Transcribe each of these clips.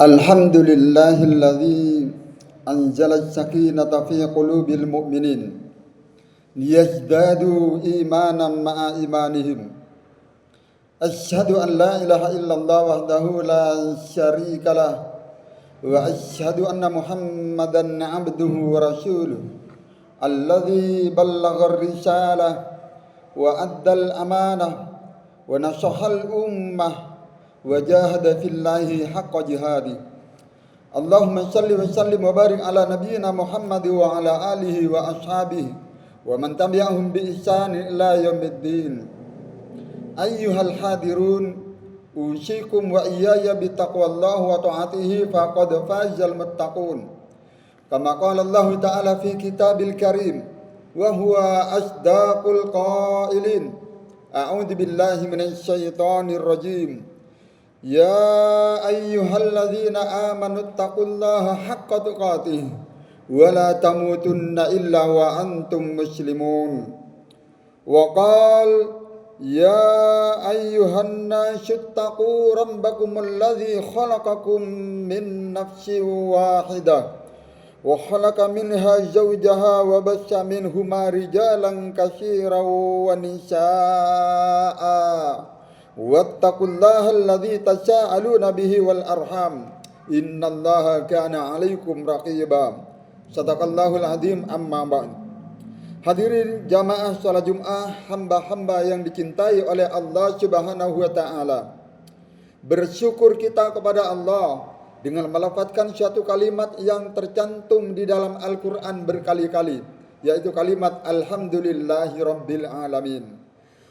Alhamdulillahilladzi anzala as-sakinata fi qulubil mu'minin liyazdadu imanan ma'a imanihim. Asyhadu an la ilaha illallah wahdahu la syarika lah wa asyhadu anna Muhammadan 'abduhu wa rasuluh alladzi ballagha ar-risalah wa addal amanah wa nasahal ummah wa jahada fillahi haqqa jihadi. Allahumma salli wa sallim wa barik ala nabiyyina Muhammad wa ala alihi wa ashabihi wa man tabi'ahum bi ihsan ila yaumiddin. Ayyuhal hadirun, usikum wa iyaya bi taqwallahi wa ta'atihi faqad fazal muttaqun. Kama qala Allah ta'ala fi kitabil karim wa huwa asdaqul qailin. A'udzu billahi minasy syaithanir rajim. Ya ayyuhalladzina amanu taqullaha haqqa tuqatih wa la tamutunna illa wa antum muslimun. Wa qala ya ayyuhan nasu taqu rabbakumul ladzi khalaqakum min nafsin wahidah wa khalaqa minha zawjaha wa bassa minhuma rijalan katsiran wa nisaa'a. Wattaqullaha alladzi tasaaluna bihi wal arham innallaha kana 'alaikum raqiba. Shadaqallahul azim. Amma ba'd. Hadirin jamaah salat Jumat, hamba-hamba yang dicintai oleh Allah Subhanahu wa taala. Bersyukur kita kepada Allah dengan melafadzkan suatu kalimat yang tercantum di dalam Al-Qur'an berkali-kali, yaitu kalimat alhamdulillahirabbil alamin.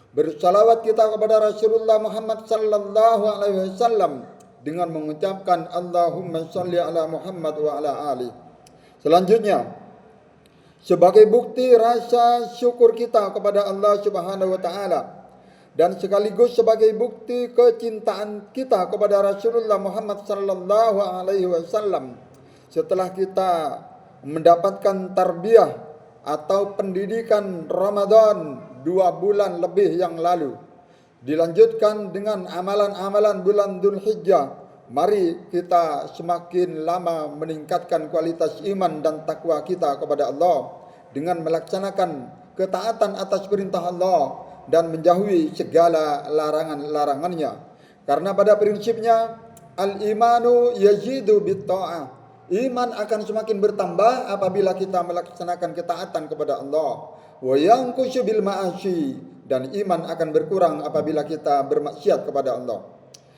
Bersalawat kita kepada Rasulullah Muhammad sallallahu alaihi wasallam dengan mengucapkan Allahumma shalli ala Muhammad wa ala ali. Selanjutnya, sebagai bukti rasa syukur kita kepada Allah Subhanahu wa taala dan sekaligus sebagai bukti kecintaan kita kepada Rasulullah Muhammad sallallahu alaihi wasallam, setelah kita mendapatkan tarbiyah atau pendidikan Ramadan 2 bulan lebih yang lalu, dilanjutkan dengan amalan-amalan bulan Dzulhijjah, mari kita semakin lama meningkatkan kualitas iman dan takwa kita kepada Allah dengan melaksanakan ketaatan atas perintah Allah dan menjauhi segala larangan-larangannya. Karena pada prinsipnya al-imanu yazidu bit-ta'ah. Iman akan semakin bertambah apabila kita melaksanakan ketaatan kepada Allah. Wa yanqusu bil ma'asi, dan iman akan berkurang apabila kita bermaksiat kepada Allah.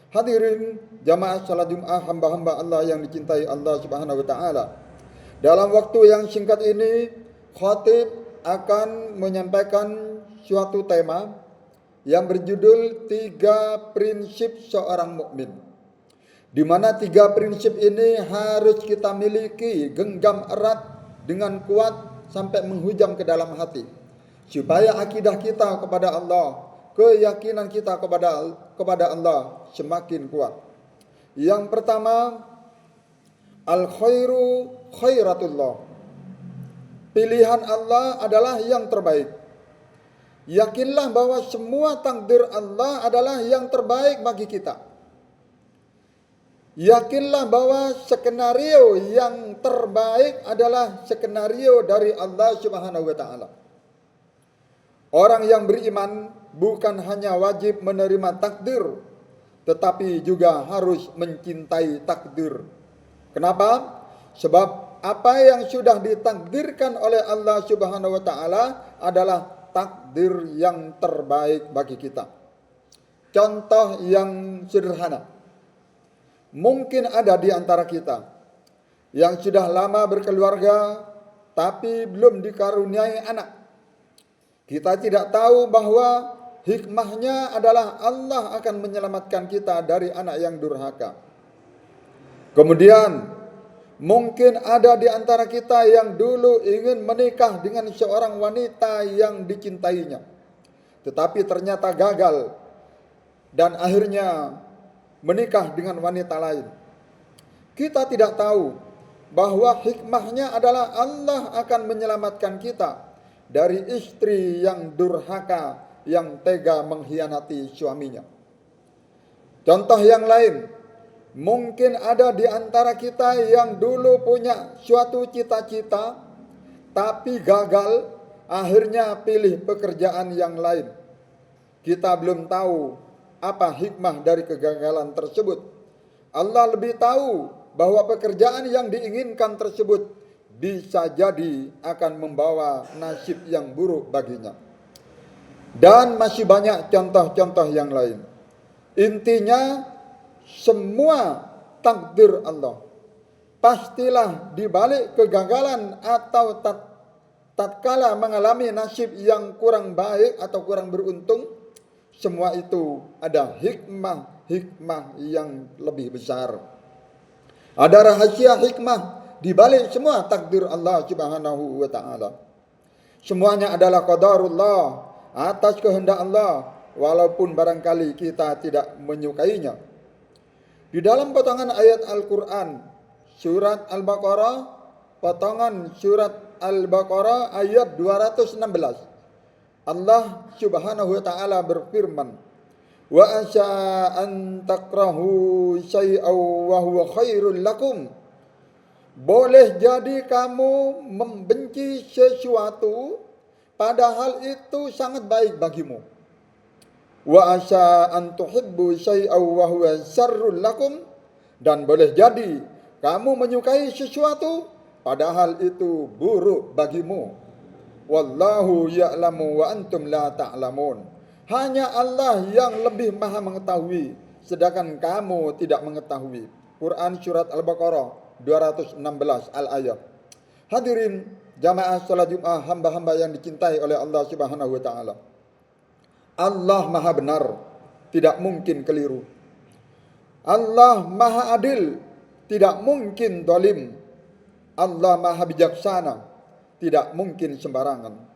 Hadirin jamaah salat Jumat, hamba-hamba Allah yang dicintai Allah Subhanahu wa taala. Dalam waktu yang singkat ini, khatib akan menyampaikan suatu tema yang berjudul 3 prinsip seorang mukmin, di mana 3 prinsip ini harus kita miliki, genggam erat dengan kuat sampai menghujam ke dalam hati, supaya akidah kita kepada Allah, keyakinan kita kepada Allah semakin kuat. Yang pertama, al-khairu khairatullah. Pilihan Allah adalah yang terbaik. Yakinlah bahwa semua takdir Allah adalah yang terbaik bagi kita. Yakinlah bahwa skenario yang terbaik adalah skenario dari Allah Subhanahu wa taala. Orang yang beriman bukan hanya wajib menerima takdir, tetapi juga harus mencintai takdir. Kenapa? Sebab apa yang sudah ditakdirkan oleh Allah Subhanahu wa taala adalah takdir yang terbaik bagi kita. Contoh yang sederhana. Mungkin ada di antara kita yang sudah lama berkeluarga tapi belum dikaruniai anak. Kita tidak tahu bahwa hikmahnya adalah Allah akan menyelamatkan kita dari anak yang durhaka. Kemudian mungkin ada di antara kita yang dulu ingin menikah dengan seorang wanita yang dicintainya, tetapi ternyata gagal dan akhirnya menikah dengan wanita lain. Kita tidak tahu bahwa hikmahnya adalah Allah akan menyelamatkan kita dari istri yang durhaka, yang tega mengkhianati suaminya. Contoh yang lain, Mungkin ada di antara kita yang dulu punya suatu cita-cita, tapi gagal, akhirnya pilih pekerjaan yang lain. Kita belum tahu apa hikmah dari kegagalan tersebut. Allah lebih tahu bahwa pekerjaan yang diinginkan tersebut bisa jadi akan membawa nasib yang buruk baginya. Dan masih banyak contoh-contoh yang lain. Intinya, semua takdir Allah. Pastilah di balik kegagalan atau tatkala mengalami nasib yang kurang baik atau kurang beruntung, semua itu ada hikmah yang lebih besar. Ada rahasia hikmah di balik semua takdir Allah Subhanahu wa taala. Semuanya adalah qadarullah, atas kehendak Allah, walaupun barangkali kita tidak menyukainya. Di dalam potongan ayat Al-Quran, surat Al-Baqarah, potongan surat Al-Baqarah ayat 216, Allah Subhanahu wa taala berfirman, "Wa asa an takrahu syai'aw wa huwa khairul lakum." Boleh jadi kamu membenci sesuatu padahal itu sangat baik bagimu. Wa asa an tuhibbu syai'aw wa huwa syarrul lakum, dan boleh jadi kamu menyukai sesuatu padahal itu buruk bagimu. Wallahu ya'lamu wa antum la ta'lamun. Hanya Allah yang lebih maha mengetahui, sedangkan kamu tidak mengetahui. Quran surat Al-Baqarah 216 al-ayat. Hadirin jamaah salat Jumat, hamba-hamba yang dicintai oleh Allah Subhanahu wa taala. Allah maha benar, tidak mungkin keliru. Allah maha adil, tidak mungkin zalim. Allah maha bijaksana, tidak mungkin sembarangan.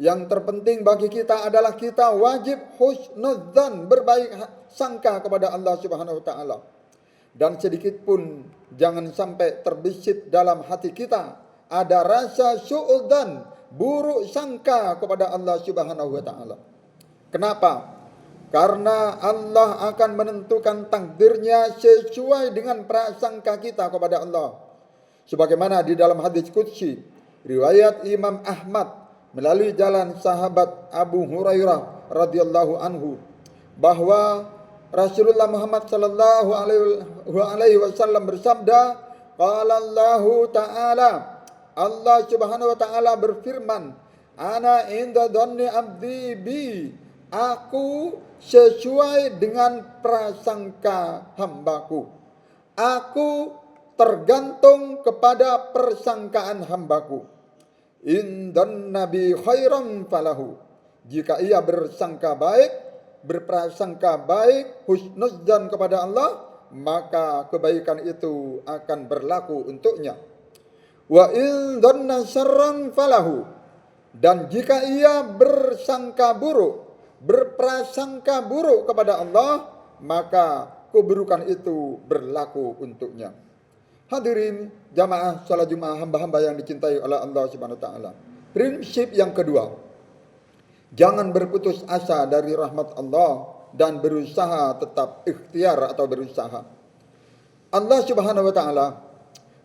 Yang terpenting bagi kita adalah kita wajib husnudzan, berbaik sangka kepada Allah Subhanahu wa taala. Dan sedikit pun jangan sampai terbesit dalam hati kita ada rasa suudzan, buruk sangka kepada Allah Subhanahu wa taala. Kenapa? Karena Allah akan menentukan takdirnya sesuai dengan prasangka kita kepada Allah. Sebagaimana di dalam hadis qudsi riwayat Imam Ahmad melalui jalan sahabat Abu Hurairah radhiyallahu anhu, bahwa Rasulullah Muhammad sallallahu alaihi wasallam bersabda, qala Allah taala, Allah Subhanahu wa taala berfirman, ana inda dhanni abdi bi, aku sesuai dengan prasangka hambaku. Aku tergantung kepada persangkaan hambaku. Indan nabi khairan falahu. Jika ia bersangka baik, berprasangka baik, husnudzan kepada Allah, maka kebaikan itu akan berlaku untuknya. Wa indan syarran falahu. Dan jika ia bersangka buruk, berprasangka buruk kepada Allah, maka keburukan itu berlaku untuknya. Hadirin jamaah salat Jumat, hamba-hamba yang dicintai oleh Allah Subhanahu wa taala. Prinsip yang kedua, jangan berputus asa dari rahmat Allah dan berusaha tetap ikhtiar atau berusaha. Allah Subhanahu wa taala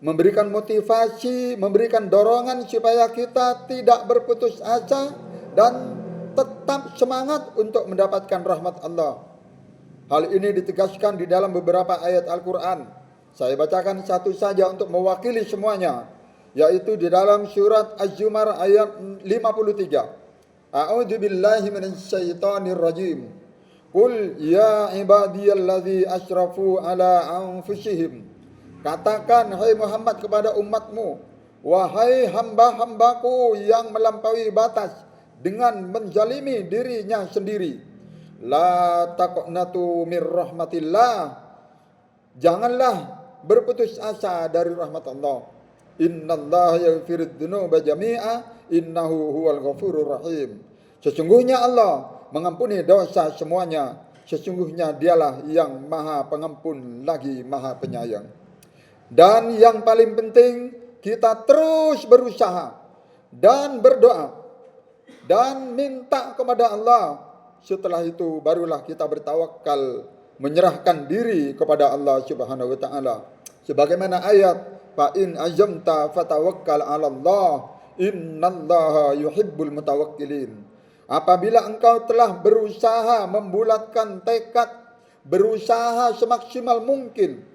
memberikan motivasi, memberikan dorongan supaya kita tidak berputus asa dan tetap semangat untuk mendapatkan rahmat Allah. Hal ini ditegaskan di dalam beberapa ayat Al-Quran. Saya bacakan satu saja untuk mewakili semuanya, yaitu di dalam surat Az-Zumar ayat 53. A'udzu billahi minasyaitonir rajim. Qul ya ibadiyalladzii asrafu ala anfusihim. Katakan hai Muhammad kepada umatmu, wahai hamba-hambaku yang melampaui batas dengan menzalimi dirinya sendiri, la taqnatu mir rahmatillah, janganlah berputus asa dari rahmat Allah. Innallaha yaghfirudz dzunuba jami'a innahu huwal ghafurur rahim. Sesungguhnya Allah mengampuni dosa semuanya, sesungguhnya dialah yang maha pengampun lagi maha penyayang. Dan yang paling penting, kita terus berusaha dan berdoa dan minta kepada Allah. Setelah itu barulah kita bertawakal menyerahkan diri kepada Allah Subhanahu wa taala. Sebagaimana ayat fa in azamta fatawakkal 'ala Allah innallaha yuhibbul mutawakkilin. Apabila engkau telah berusaha membulatkan tekad, berusaha semaksimal mungkin,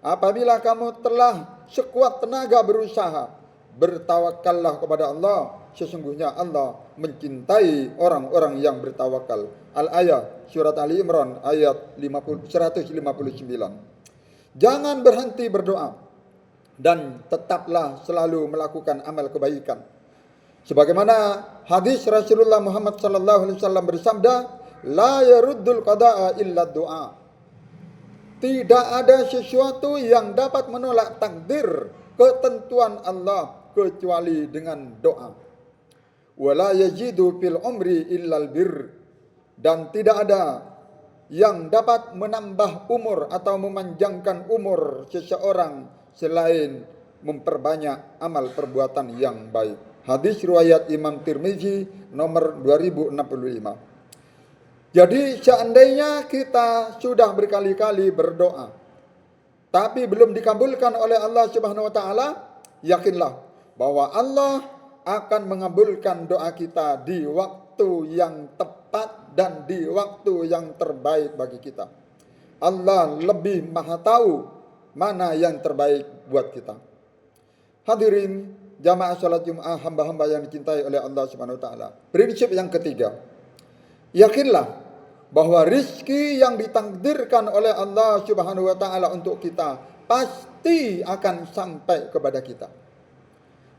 apabila kamu telah sekuat tenaga berusaha, bertawakallah kepada Allah. Sesungguhnya Allah mencintai orang-orang yang bertawakal. Al-Ayah, surat Ali Imran ayat 159. Jangan berhenti berdoa dan tetaplah selalu melakukan amal kebaikan. Sebagaimana hadis Rasulullah Muhammad sallallahu alaihi wasallam bersabda, la yaruddul qada'a illa du'a. Tidak ada sesuatu yang dapat menolak takdir ketentuan Allah kecuali dengan doa. Wala yajidu fil umri illal bir. Dan tidak ada yang dapat menambah umur atau memanjangkan umur seseorang selain memperbanyak amal perbuatan yang baik. Hadis riwayat Imam Tirmizi nomor 2065. Jadi seandainya kita sudah berkali-kali berdoa tapi belum dikabulkan oleh Allah Subhanahu wa taala, yakinlah bahwa Allah akan mengabulkan doa kita di waktu yang tepat dan di waktu yang terbaik bagi kita. Allah lebih maha tahu mana yang terbaik buat kita. Hadirin jamaah salat Jumat, hamba-hamba yang dicintai oleh Allah Subhanahu wa taala. Prinsip yang ketiga, yakinlah bahwa rizki yang ditakdirkan oleh Allah Subhanahu wa taala untuk kita pasti akan sampai kepada kita.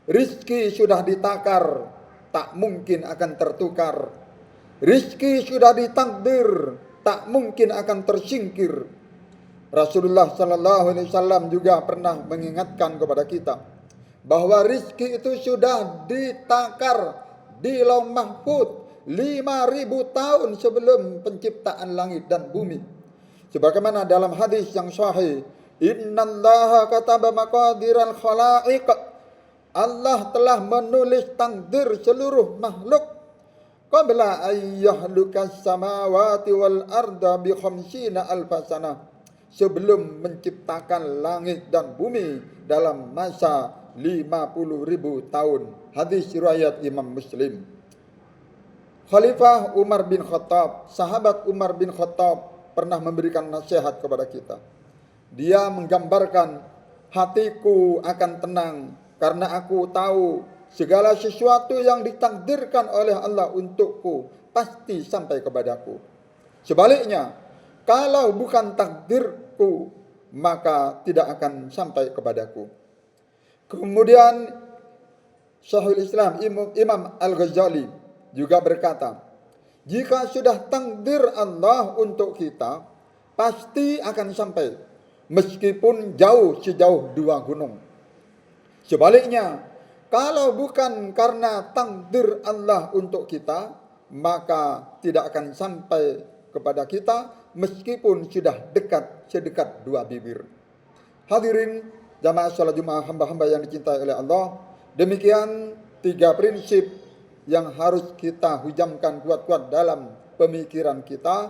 Rizki sudah ditakar, tak mungkin akan tertukar. Rizki sudah ditakdir, tak mungkin akan tersingkir. Rasulullah sallallahu alaihi wasallam juga pernah mengingatkan kepada kita bahwa rizki itu sudah ditakar di Lauh Mahfuz 5.000 tahun sebelum penciptaan langit dan bumi. Sebagaimana dalam hadis yang sahih, innallaha kataba maqadiral khalaiq. Allah telah menulis takdir seluruh makhluk qabla ayyahlukas samawati wal arda bi khamsina alfasanah. Sebelum menciptakan langit dan bumi dalam masa 50.000 tahun. Hadis riwayat Imam Muslim. Khalifah Umar bin Khattab, sahabat Umar bin Khattab pernah memberikan nasihat kepada kita. Dia menggambarkan, hatiku akan tenang karena aku tahu segala sesuatu yang ditakdirkan oleh Allah untukku pasti sampai kepadaku. Sebaliknya, kalau bukan takdirku, maka tidak akan sampai kepadaku. Kemudian Syekhul Islam Imam Al-Ghazali juga berkata, jika sudah takdir Allah untuk kita, pasti akan sampai, meskipun jauh sejauh 2 gunung. Sebaliknya, kalau bukan karena takdir Allah untuk kita, maka tidak akan sampai kepada kita meskipun sudah sedekat 2 bibir. Hadirin jamaah salat Jumat, hamba-hamba yang dicintai oleh Allah, demikian 3 prinsip yang harus kita hujamkan kuat-kuat dalam pemikiran kita,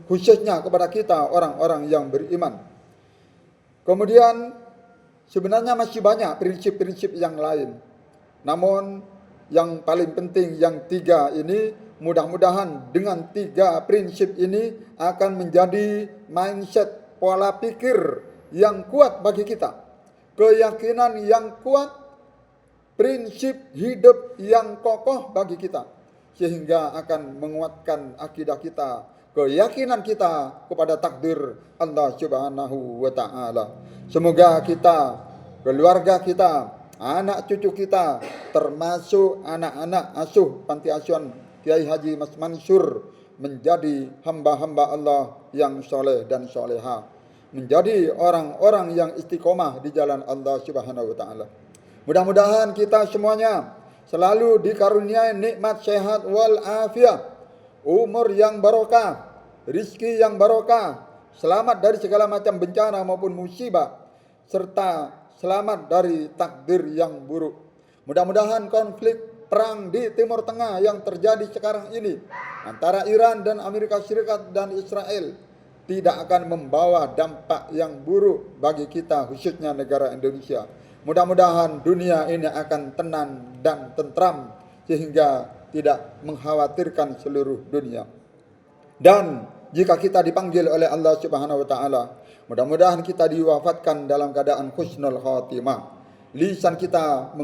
khususnya kepada kita orang-orang yang beriman. Kemudian sebenarnya masih banyak prinsip-prinsip yang lain. Namun yang paling penting yang 3 ini, mudah-mudahan dengan 3 prinsip ini akan menjadi mindset, pola pikir yang kuat bagi kita. Keyakinan yang kuat, prinsip hidup yang kokoh bagi kita. Sehingga akan menguatkan akidah kita, keyakinan kita kepada takdir Allah Subhanahu wa taala. Semoga kita, keluarga kita, anak cucu kita, termasuk anak-anak asuh panti asuhan Kiai Haji Mas Mansur, menjadi hamba-hamba Allah yang soleh dan soleha, menjadi orang-orang yang istiqomah di jalan Allah Subhanahu wa taala. Mudah-mudahan kita semuanya selalu dikaruniai nikmat sehat wal afiat, umur yang barokah, rizki yang barokah, selamat dari segala macam bencana maupun musibah, serta selamat dari takdir yang buruk. Mudah-mudahan konflik perang di Timur Tengah yang terjadi sekarang ini antara Iran dan Amerika Serikat dan Israel tidak akan membawa dampak yang buruk bagi kita, khususnya negara Indonesia. Mudah-mudahan dunia ini akan tenang dan tentram sehingga tidak mengkhawatirkan seluruh dunia. Dan jika kita dipanggil oleh Allah Subhanahu wa taala, mudah-mudahan kita diwafatkan dalam keadaan husnul khatimah. Lisan kita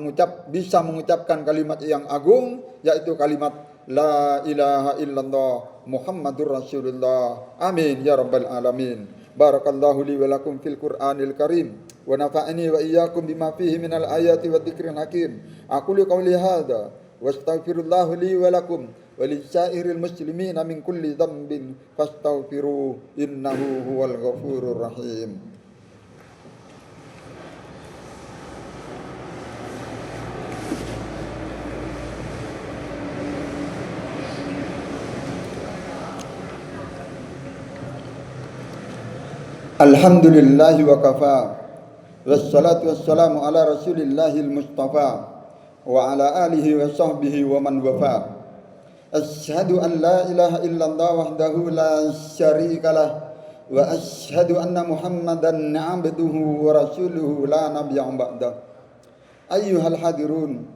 bisa mengucapkan kalimat yang agung, yaitu kalimat La ilaha illallah Muhammadur Rasulullah. Amin ya rabbal alamin. Barakallahu li wa lakum fil Qur'anil Karim wa nafa'ani wa iyyakum bima fihi minal ayati wa dzikril hakim. Aqulu qawli hadza wa astaghfirullah li wa lakum wa lisairil muslimina min kulli dhanbin fastaghfiru innahu huwal ghafurur rahim. Alhamdulillahi wa kafa. Wassalatu wassalamu ala rasulillahil mustafa wa ala alihi wa sahbihi wa man wafa. Asyhadu an la ilaha illallah wahdahu la syarikalah wa asyhadu anna Muhammadan abduhu wa rasuluhu la nabiyya ba'dah. Ayyuhal hadirun,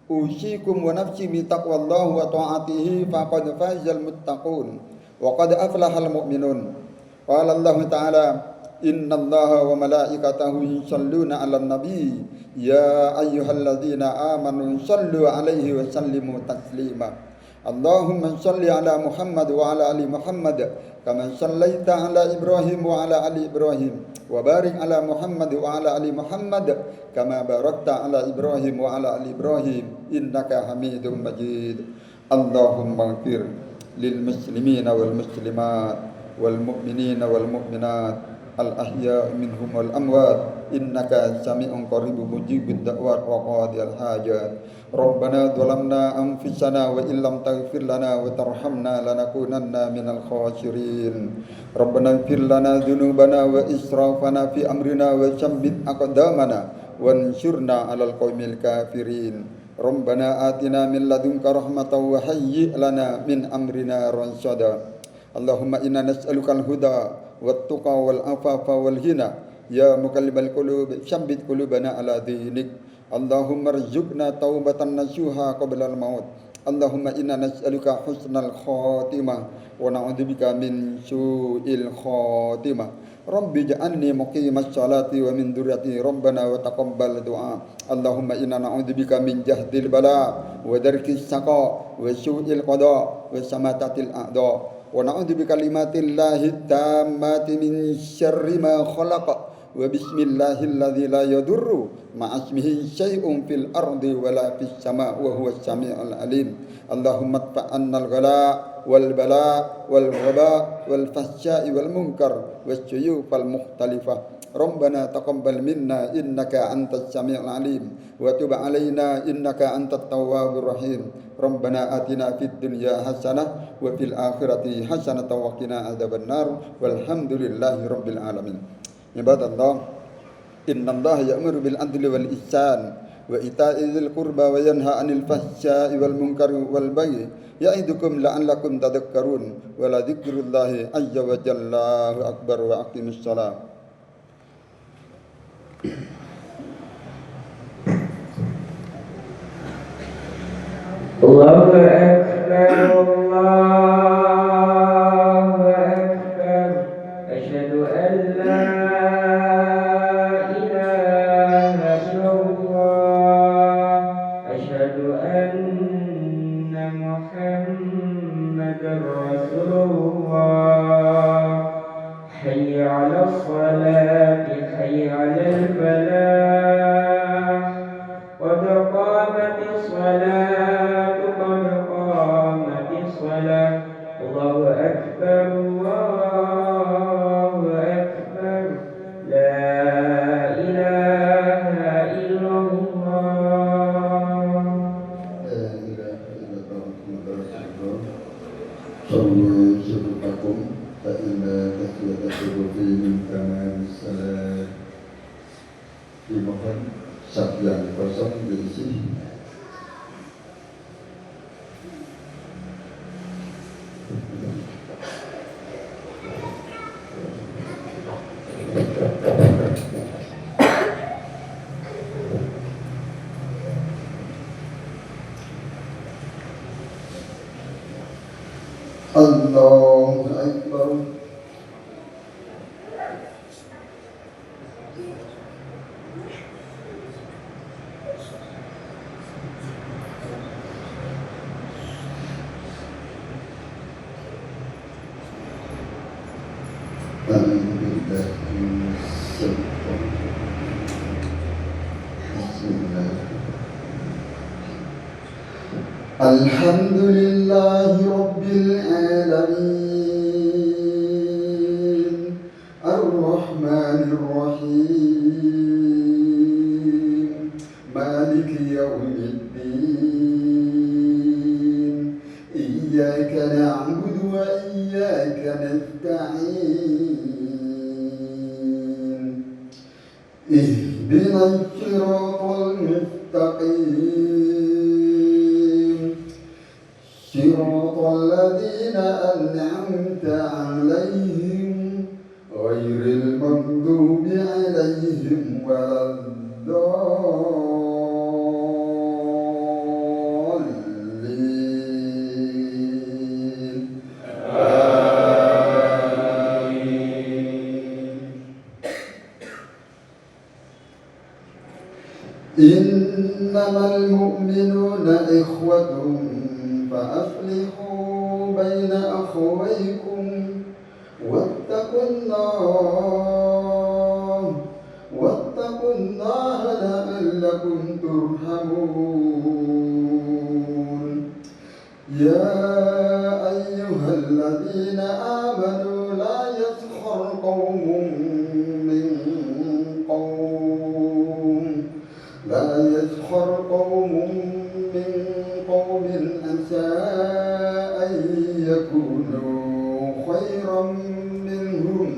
usikum wa nafsi bi taqwallah wa ta'atihi faqad fazal muttaqun wa qad aflahal mu'minun. Qala Allah Ta'ala Innallaha wa malaikatahu yusalluna 'alan nabi ya ayyuhalladzina amanu sallu 'alaihi wa sallimu taslima. Allahumma salli 'ala Muhammad wa 'ala ali Muhammad kama sallaita 'ala Ibrahim wa 'ala ali Ibrahim wa barik 'ala Muhammad wa 'ala ali Muhammad kama barakta 'ala Ibrahim wa 'ala ali Ibrahim innaka Hamidum Majid. Allahumma ighfir lil muslimina wal muslimat wal mu'minina wal mu'minat al-ahya minhum wal amwat innaka sami'un qaribun mujibud da'wat wa qadiyal hajat. Rabbana dhalamna anfusana wa illam taghfir lana wa tarhamna lanakunanna minal khasirin. Rabbana ighfir lana dhunubana wa israfana fi amrina wa tsabbit aqdamana wansurna 'alal qaumil kafirin. Rabbana atina min ladunka rahmatan wa hayyi' lana min amrina rasyada. Allahumma inna nas'alukal huda wat tuqa wal afafa wal ghina ya muqallibal qulub tsabbit qulubana ala dinik. Allahumma rzuqna taubatan nasuha qabla al maut. Allahumma inna nas'aluka husnal khatimah wa na'udzubika min su'il khatimah. Rabbi ja'alni muqimas salati wa min dzurriyyati rabbana wa taqabbal du'a. Allahumma inna na'udzubika min jahdil bala wa darkis saqa wa su'il qada wa samatatil a'da. Wa na'udzu bikalimatillahi tammati min syarri ma khalaq wa bismillahilladzi la yadurru ma'asmihi syai'un fil ardi wa la fis sama' wa huwas sami'ul alim. Allahumma adfa'annal ghala wal bala wal waba wal fahsya'i wal munkar was suyufal mukhtalifah. Rabbana taqabbal minna innaka antas sami'ul alim wa tub 'alaina innaka antat tawwabur rahim. Rabbana atina fid dunya hasanah wa fil akhirati hasanah wa qina adzabannar walhamdulillahi rabbil alamin. Ibadallah, innallaha ya'muru bil adli wal ihsan wa ita'i dzil qurba wa yanha 'anil fahsya'i wal munkari wal baghi ya'idukum la'allakum tadhakkarun wa la dzikrullahi azza wa jalla akbar wa aqimus shalah. Allahu Akbar, Allahu Akbar. Asyhadu an la ilaha illallah. Asyhadu anna Muhammadar Rasulullah. Hayya 'alas salati, hayya 'alal falah. Qad qamatis salat. Allahu Akbar, Allahu Akbar. La ilaha illallah. La ilaha illallah Muhammadur Rasulullah. Sallu subuhakum fa inna tasbihatakum min tamamis salat. Dimohon sabyan kosong diisi Allahu Akbar. الحمد لله رب العالمين الرحمن الرحيم مالك يوم الدين إياك نعبد وإياك نستعين اهدنا الصراط المستقيم صراط الذين أنعمت عليهم غير المغضوب عليهم ولا الضالين إنما المؤمنون إخوة فأصلحوا بين أخويكم واتقوا الله لعلكم ترحمون يا أيها الذين آمنوا لا يسخر قوم من قوم عسى أن يكونوا خيرا منهم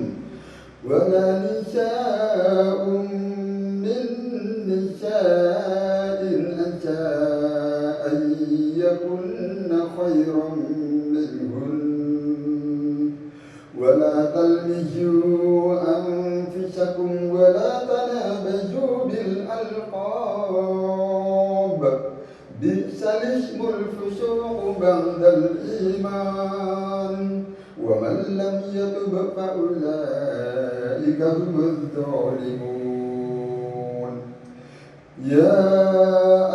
ولا نساء من نساء عسى أن يكن خيرا منهن ولا تلمزوا أنفسكم ولا تنابزوا بالألقاب بئس الاسم الفسوق بعد الإيمان ومن لم يتب فأولئك هم الظالمون يا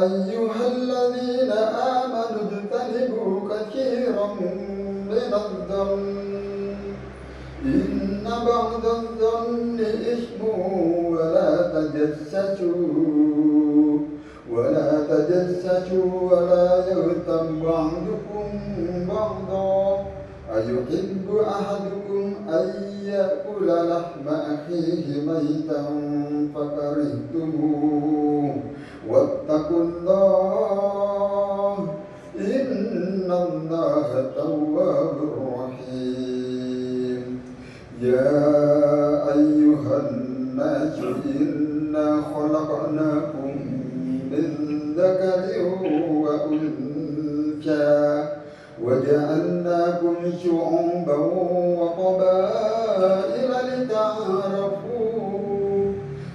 أيها الذين آمنوا اجتنبوا كثيرا من الظن إن بعض الظن إثم ولا تجسسوا ولا يغتب بعضكم بعضا أيحب أحدكم أن يأكل لحم أخيه ميتا فكرهتموه واتقوا الله إن الله تواب رحيم يا أيها الناس إنا خلقناكم من ذكر وأنثى وجعلناكم شعوبا وقبائل لتعارفوا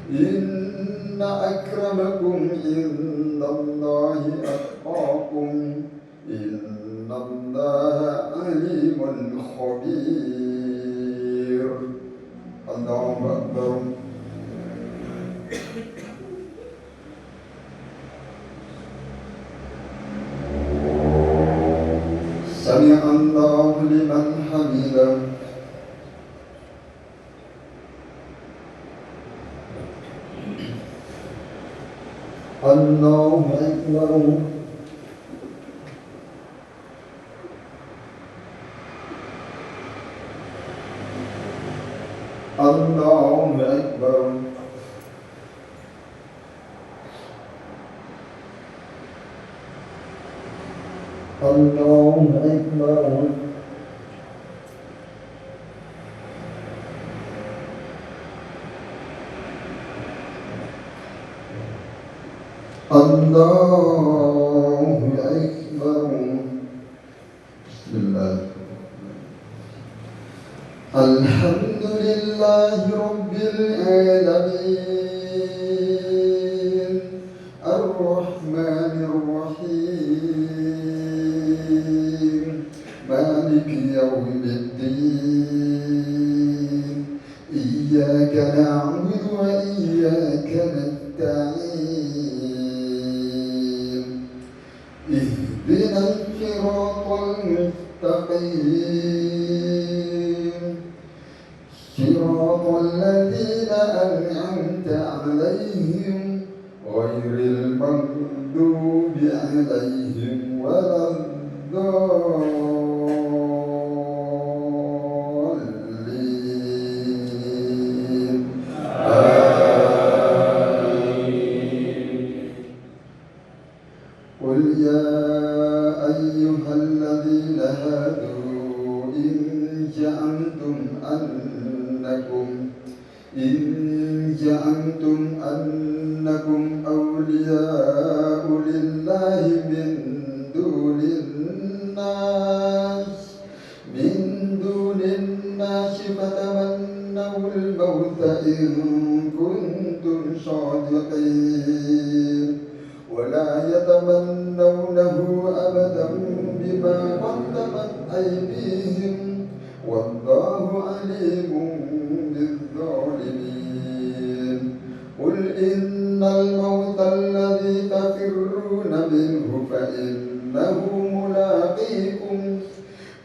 إن أكرمكم عند الله أتقاكم إن الله عليم خبير الله أكبر سمع الله لمن حمده الله أكبر الله أكبر الله أكبر الله أكبر بسم الله الحمد لله رب العالمين الرحمن الرحيم مالك نعبد وإياك نستعين اهدنا الصراط المستقيم صراط الذين أنعمت عليهم غير المغضوب عليهم ولا الضالين قل يا أيها الذين هادوا إن زعمتم أنكم أولياء لله من دون الناس فتمنوا الموت إن كنتم صادقين ولا يتمنونه أبدا بما قدمت أيديهم والله عليم بالظالمين قل إن الموت الذي تفرون منه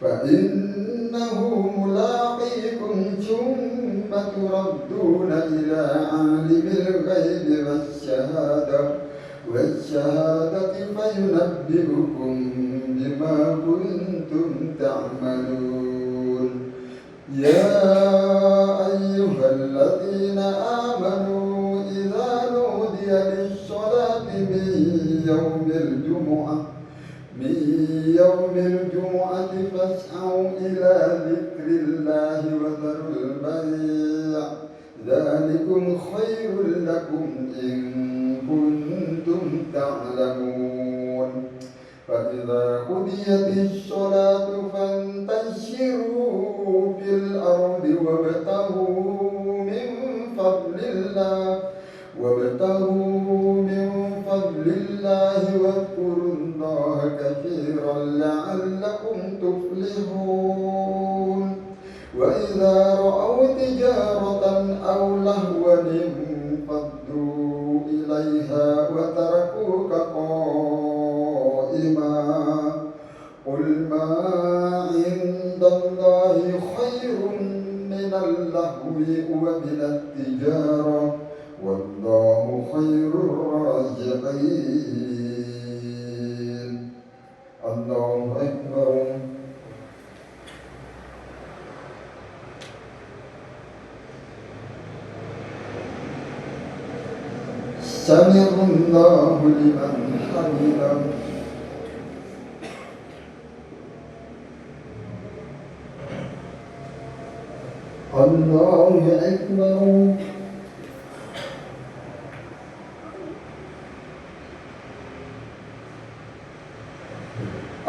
فإنه ملاقيكم ثم تردون إلى عالم الغيب والشهادة فينبئكم بما كنتم تعملون يا أيها الذين آمنوا إذا نودي للصلاة من يوم الجمعة فاسعوا إلى ذكر الله وذروا البيع ذلكم خير لكم إن كنتم تعلمون فإذا قضيت الصلاة فانتشروا في الأرض وابتغوا من فضل الله واذكروا الله كثيرا لعلكم تفلحون وإذا رأوا تجارة أو لهوا انفضوا إليها وتركوك قائما قل ما عند الله خير من اللهو ومن التجارة والله خير الرازقين الله أكبر سمع الله لمن حمده الله أكبر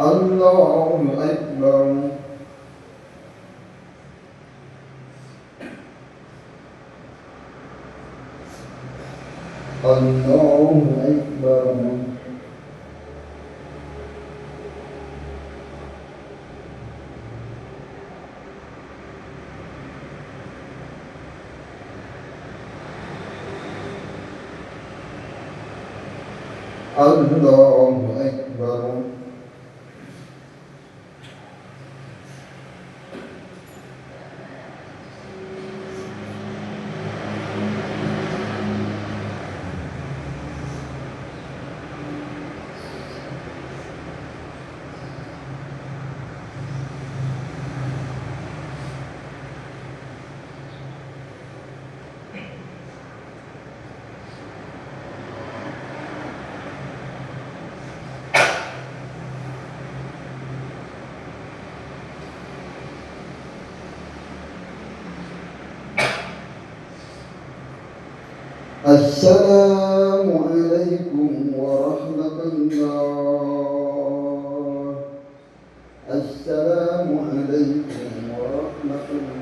الله أكبر الله أكبر الله أكبر السلام عليكم ورحمة الله. السلام عليكم ورحمة الله.